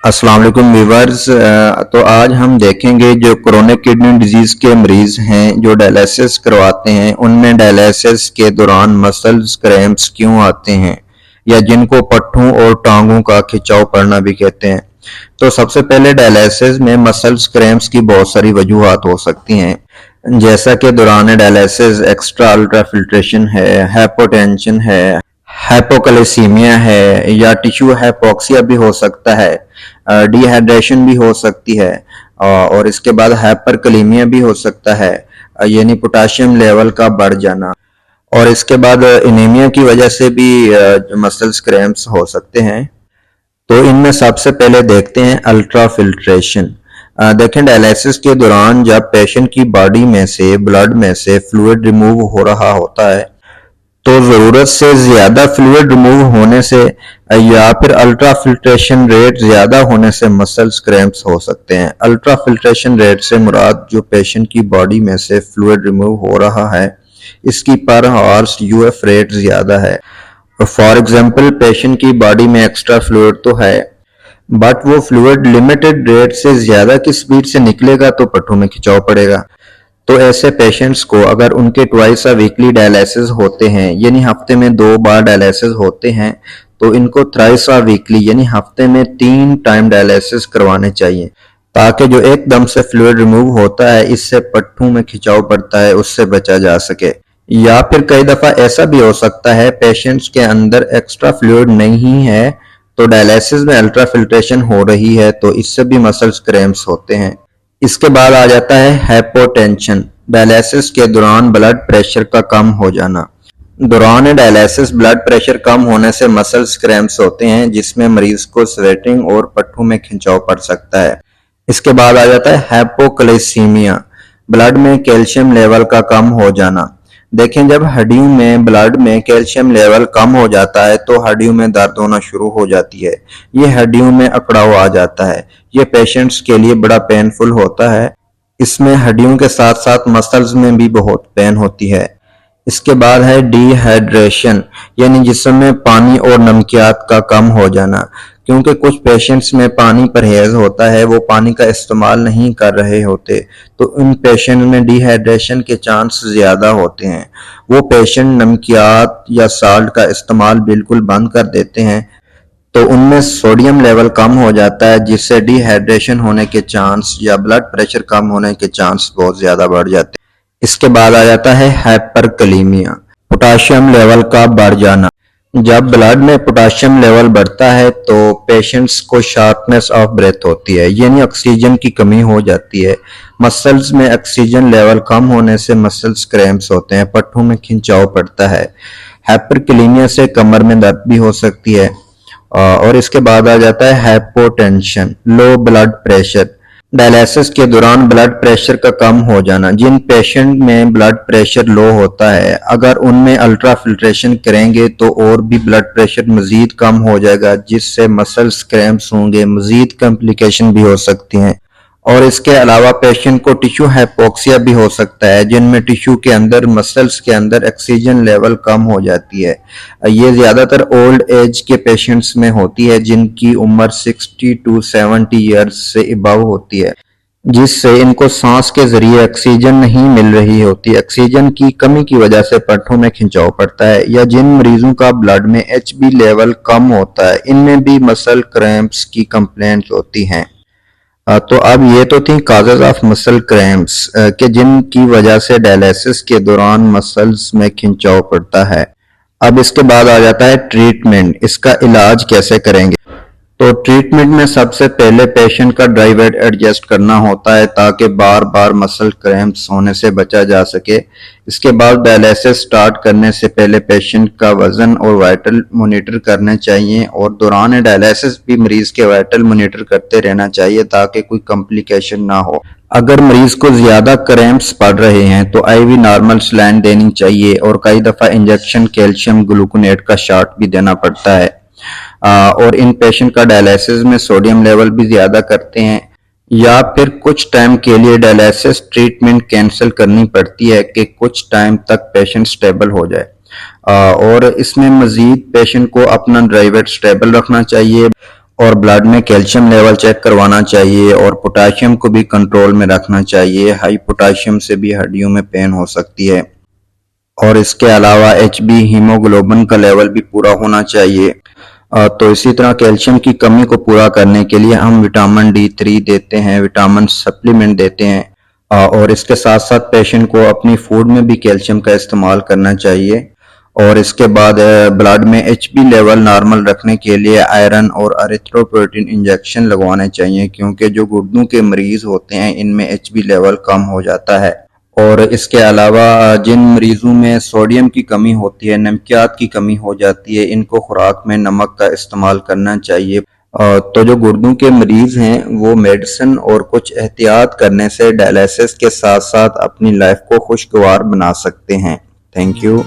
अस्सलाम वालेकुम व्यूअर्स। तो आज हम देखेंगे जो क्रोनिक किडनी डिजीज के मरीज हैं जो डायलिसिस करवाते हैं उनमें डायलिसिस के दौरान मसल्स क्रैम्प्स क्यों आते हैं या जिनको पट्ठों और टांगों का खिंचाव पड़ना भी कहते हैं। तो सबसे पहले डायलिसिस में मसल्स क्रैम्प्स की बहुत सारी वजूहात हो सकती हैं, जैसा कि दौरान डायलिसिस एक्स्ट्रा अल्ट्रा फिल्ट्रेशन है, हाइपोटेंशन है, हाइपोकैलेसीमिया है या टिश्यू हाइपोक्सिया भी हो सकता है, डिहाइड्रेशन भी हो सकती है और इसके बाद हाइपरकलीमिया भी हो सकता है, यानी पोटाशियम लेवल का बढ़ जाना। और इसके बाद एनीमिया की वजह से भी मसल्स क्रैम्प्स हो सकते हैं। तो इनमें सबसे पहले देखते हैं अल्ट्रा फिल्ट्रेशन। देखें, डायलिसिस के दौरान जब पेशेंट की बॉडी में से ब्लड में से फ्लूइड रिमूव हो रहा होता है तो जरूरत से ज्यादा फ्लूइड रिमूव होने से या फिर अल्ट्रा फिल्ट्रेशन रेट ज्यादा होने से मसल्स क्रैम्प्स हो सकते हैं। अल्ट्रा फिल्ट्रेशन रेट से मुराद जो पेशेंट की बॉडी में से फ्लूइड रिमूव हो रहा है इसकी पर हॉर्स यूएफ रेट ज्यादा है। फॉर एग्जांपल, पेशेंट की बॉडी में एक्स्ट्रा फ्लूइड तो है बट वो फ्लूइड लिमिटेड रेट से ज्यादा की स्पीड से निकलेगा तो पट्टों में खिंचाव पड़ेगा। तो ऐसे पेशेंट्स को अगर उनके ट्वाइस अ वीकली डायलिसिस होते हैं, यानी हफ्ते में 2 बार डायलिसिस होते हैं, तो इनको थ्राइस अ वीकली यानी हफ्ते में 3 टाइम डायलिसिस करवाने चाहिए ताकि जो एकदम से फ्लूइड रिमूव होता है इससे पट्टों में खिंचाव पड़ता है उससे बचा जा सके। या फिर कई दफा ऐसा भी हो सकता है पेशेंट्स के अंदर एक्स्ट्रा फ्लूइड नहीं है तो डायलिसिस में अल्ट्रा फिल्ट्रेशन हो रही है तो इससे भी मसल्स क्रैम्प्स होते हैं। इसके बाद आ जाता है हाइपोटेंशन। डायलिसिस के दौरान ब्लड प्रेशर का कम हो जाना। दौरान डायलिसिस ब्लड प्रेशर कम होने से मसल्स क्रैम्प्स होते हैं जिसमें मरीज को स्वेटिंग और पट्टों में खिंचाव पड़ सकता है। इसके बाद आ जाता है हाइपोकैलेसीमिया। ब्लड में कैल्शियम लेवल का कम हो जाना। देखें, जब हड्डियों में ब्लड में कैल्शियम लेवल कम हो जाता है तो हड्डियों में दर्द होना शुरू हो जाती है। ये हड्डियों में अकड़ाव आ जाता है। ये पेशेंट्स के लिए बड़ा पेनफुल होता है। इसमें हड्डियों के साथ साथ मसल्स में भी बहुत पेन होती है। इसके बाद है डिहाइड्रेशन, यानी जिस्म में पानी और नमकियात का कम हो जाना। क्योंकि कुछ पेशेंट्स में पानी परहेज होता है, वो पानी का इस्तेमाल नहीं कर रहे होते, तो उन पेशेंट में डिहाइड्रेशन के चांस ज्यादा होते हैं। वो पेशेंट नमकियात या साल्ट का इस्तेमाल बिल्कुल बंद कर देते हैं तो उनमें सोडियम लेवल कम हो जाता है जिससे डिहाइड्रेशन होने के चांस या ब्लड प्रेशर कम होने के चांस बहुत ज्यादा बढ़ जाते हैं। इसके बाद आ जाता है हाइपरकलीमिया, पोटाशियम लेवल का बढ़ जाना। जब ब्लड में पोटाशियम लेवल बढ़ता है तो पेशेंट्स को शार्टनेस ऑफ ब्रेथ होती है, यानी ऑक्सीजन की कमी हो जाती है। मसल्स में ऑक्सीजन लेवल कम होने से मसल्स क्रैम्प्स होते हैं, पट्टों में खिंचाव पड़ता है। हाइपरकलीमिया से कमर में दर्द भी हो सकती है। और इसके बाद आ जाता है hypotension, low blood pressure. Dialysis के दौरान ब्लड प्रेशर का कम हो जाना। जिन पेशेंट में ब्लड प्रेशर लो होता है अगर उनमें अल्ट्रा फिल्ट्रेशन करेंगे तो और भी ब्लड प्रेशर मजीद कम हो जाएगा जिससे मसल्स क्रैम्प्स होंगे, मजीद कॉम्प्लिकेशन भी हो सकती हैं। और इसके अलावा पेशेंट को टिश्यू हाइपोक्सिया भी हो सकता है जिनमें टिश्यू के अंदर मसल्स के अंदर ऑक्सीजन लेवल कम हो जाती है। ये ज्यादातर ओल्ड एज के पेशेंट्स में होती है जिनकी उम्र 60 to 70 ईयर्स से अबव होती है, जिससे इनको सांस के जरिए ऑक्सीजन नहीं मिल रही होती। ऑक्सीजन की कमी की वजह से पट्टों में खिंचाव पड़ता है। या जिन मरीजों का ब्लड में HB लेवल कम होता है इनमें भी मसल क्रैम्प्स की कंप्लेंट्स होती हैं। तो अब ये तो थी काजेज ऑफ मसल क्रैम्प्स के जिनकी वजह से डायलिसिस के दौरान मसल्स में खिंचाव पड़ता है। अब इसके बाद आ जाता है ट्रीटमेंट, इसका इलाज कैसे करेंगे। तो ट्रीटमेंट में सबसे पहले पेशेंट का ड्राई वेट एडजस्ट करना होता है ताकि बार बार मसल क्रैम्प्स होने से बचा जा सके। इसके बाद डायलिसिस स्टार्ट करने से पहले पेशेंट का वजन और वाइटल मॉनिटर करने चाहिए और दौरान डायलिसिस भी मरीज के वाइटल मॉनिटर करते रहना चाहिए ताकि कोई कॉम्प्लिकेशन ना हो। अगर मरीज को ज्यादा क्रैम्प्स पड़ रहे हैं तो IV नॉर्मल सलाइन देनी चाहिए और कई दफा इंजेक्शन कैल्शियम ग्लूकोनेट का शॉट भी देना पड़ता है। और इन पेशेंट का डायलिसिस में सोडियम लेवल भी ज्यादा करते हैं या फिर कुछ टाइम के लिए डायलिसिस ट्रीटमेंट कैंसिल करनी पड़ती है कि कुछ टाइम तक पेशेंट स्टेबल हो जाए। और इसमें मजीद पेशेंट को अपना ड्राई वेट स्टेबल रखना चाहिए और ब्लड में कैल्शियम लेवल चेक करवाना चाहिए और पोटाशियम को भी कंट्रोल में रखना चाहिए। हाई पोटाशियम से भी हड्डियों में पेन हो सकती है। और इसके अलावा HB हीमोग्लोबिन का लेवल भी पूरा होना चाहिए। तो इसी तरह कैल्शियम की कमी को पूरा करने के लिए हम विटामिन D3 देते हैं, विटामिन सप्लीमेंट देते हैं और इसके साथ साथ पेशेंट को अपनी फूड में भी कैल्शियम का इस्तेमाल करना चाहिए। और इसके बाद ब्लड में HB लेवल नॉर्मल रखने के लिए आयरन और एरिथ्रोपोएटिन इंजेक्शन लगवाने चाहिए, क्योंकि जो गुर्दों के मरीज होते हैं इनमें HB लेवल कम हो जाता है। और इसके अलावा जिन मरीजों में सोडियम की कमी होती है, नमकियात की कमी हो जाती है, इनको खुराक में नमक का इस्तेमाल करना चाहिए। तो जो गुर्दों के मरीज हैं वो मेडिसिन और कुछ एहतियात करने से डायलिसिस के साथ साथ अपनी लाइफ को खुशगवार बना सकते हैं। Thank you.